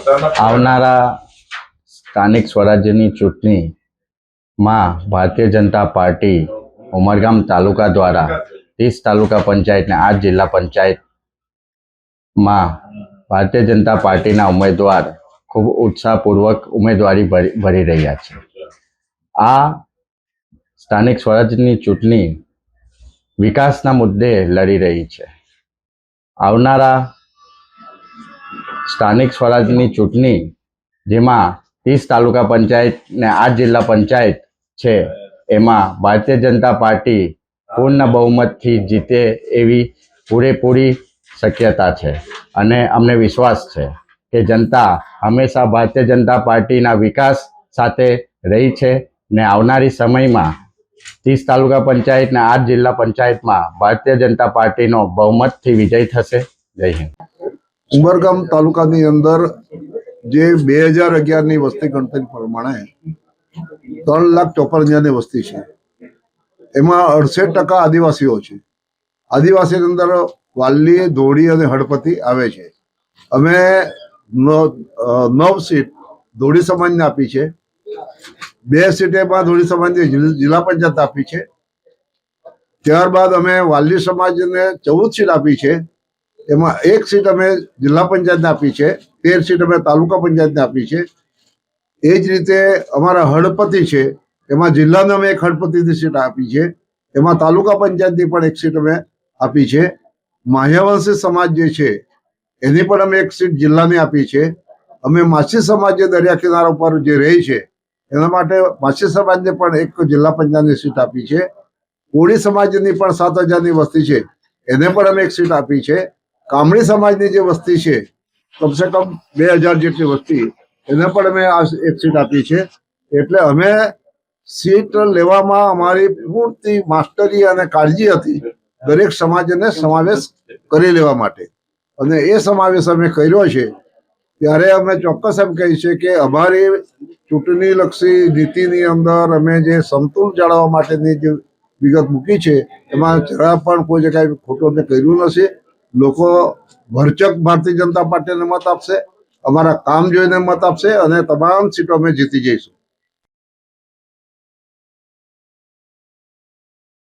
આવનારા સ્થાનિક સ્વરાજ્યની ચૂંટણીમાં ભારતીય જનતા પાર્ટી ઉમરગામ તાલુકા દ્વારા 30 તાલુકા પંચાયત અને 8 જિલ્લા પંચાયતમાં ભારતીય જનતા પાર્ટીના ઉમેદવાર ખૂબ ઉત્સાહપૂર્વક ઉમેદવારી ભરી રહ્યા છે। આ સ્થાનિક સ્વરાજ્યની ચૂંટણી વિકાસના મુદ્દે લડી રહી છે। આવનારા સ્થાનિક સ્વરાજ્યની ચૂંટણી જેમાં 30 તાલુકા પંચાયત ને 8 જિલ્લા પંચાયત છે, એમાં ભારતીય જનતા પાર્ટી પૂર્ણ બહુમતથી જીતે એવી પૂરેપૂરી શક્યતા છે અને અમને વિશ્વાસ છે કે જનતા હંમેશા ભારતીય જનતા પાર્ટીના વિકાસ સાથે રહી છે ને આવનારી સમયમાં 30 તાલુકા પંચાયત ને 8 જિલ્લા પંચાયતમાં ભારતીય જનતા પાર્ટીનો બહુમતથી વિજય થશે। જય હિન્દ। ઉમરગામ તાલુકાની અંદર જે 2011ની વસ્તી ગણતરી પ્રમાણે 3,54,000ની વસ્તી છે, એમાં 68% આદિવાસીઓ છે। આદિવાસીની અંદર વાલી, ધોળી અને હળપતિ આવે છે। અમે 9 સીટ ધોળી સમાજને આપી છે, 2 સીટ એમાં ધોળી સમાજને જિલ્લા પંચાયત આપી છે। ત્યારબાદ અમે વાલી સમાજને 14 સીટ આપી છે, એમાં 1 સીટ અમે જિલ્લા પંચાયતને આપી છે, 13 સીટ અમે તાલુકા પંચાયતને આપી છે। એ જ રીતે અમારા હળપતિ છે, એમાં જિલ્લાને અમે 1 હળપતિની સીટ આપી છે, એમાં તાલુકા પંચાયતની પણ 1 સીટ અમે આપી છે। માહ્યાવંશી સમાજ જે છે એની પણ અમે 1 સીટ જિલ્લાને આપી છે। અમે માછી સમાજ જે દરિયા કિનારા પર જે રહી છે એના માટે માછી સમાજને પણ 1 જિલ્લા પંચાયતની સીટ આપી છે। કોળી સમાજની પણ 7,000ની વસ્તી છે, એને પણ અમે 1 સીટ આપી છે। કામળી સમાજની જે વસ્તી છે કમસે કમ 2,000 જેટલી વસ્તી, એને પણ અમે 1 સીટ આપી છે। એટલે અમે સીટ લેવામાં અમારી પૂરતી માસ્ટરી અને કાળજી હતી દરેક સમાજને સમાવેશ કરી લેવા માટે, અને એ સમાવેશ અમે કર્યો છે। ત્યારે અમે ચોક્કસ એમ કહીએ છીએ કે અમારી ચૂંટણીલક્ષી નીતિની અંદર અમે જે સમતુલ જાળવવા માટેની જે વિગત મૂકી છે એમાં જરા પણ કોઈ જગ્યાએ ખોટું અમે કર્યું નથી। લોકો ભરચક ભારતીય જનતા પાર્ટીને મત આપશે, અમારા કામ જોઈને મત આપશે અને તમામ સીટો અમે જીતી જઈશું।